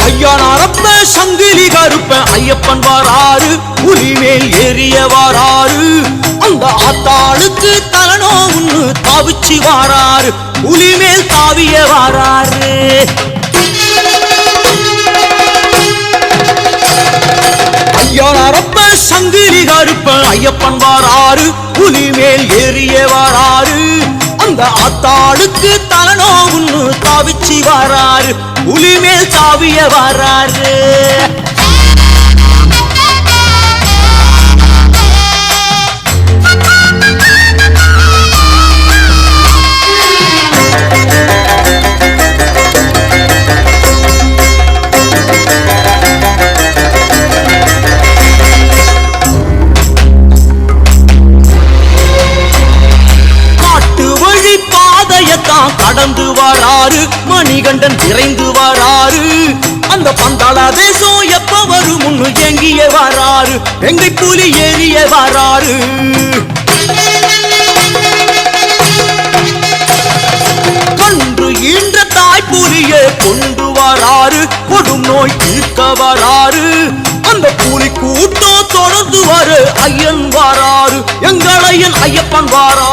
ஐயனாரப்ப சங்கிலி கருப்ப ஐயப்பன் வாராரு, புலிமேல் ஏறிய வாராரு. அந்த ஆத்தாளுக்கு தலனோன்னு தாவிச்சு வாராரு, புலிமேல் தாவிய வாராரு. ஐயனாரப்ப சங்கிலி கருப்ப ஐயப்பன் வாராரு, புலிமேல் ஏறிய வாராரு. அந்த ஆத்தாளுக்கு தலனோன்னு தாவிச்சு வாராரு, புலிமேல் தாவிய வாராரு. கடந்து வாராரு, மணிகண்டன் விரைந்து வாராரு. அந்த பந்தாள தேசம் எப்ப வரும் முன்னு எங்கிய வாராரு, எங்கை புலி ஏறிய வாராரு. கன்று ஈன்ற தாய் புலியை கொண்டு வாராரு, கொடும் நோய் தீர்க்க வாராரு. அந்த புலி கூட்டம் தொடர்ந்து வர ஐயன் வாராரு, எங்கள் ஐயன் ஐயப்பன் வாராரு.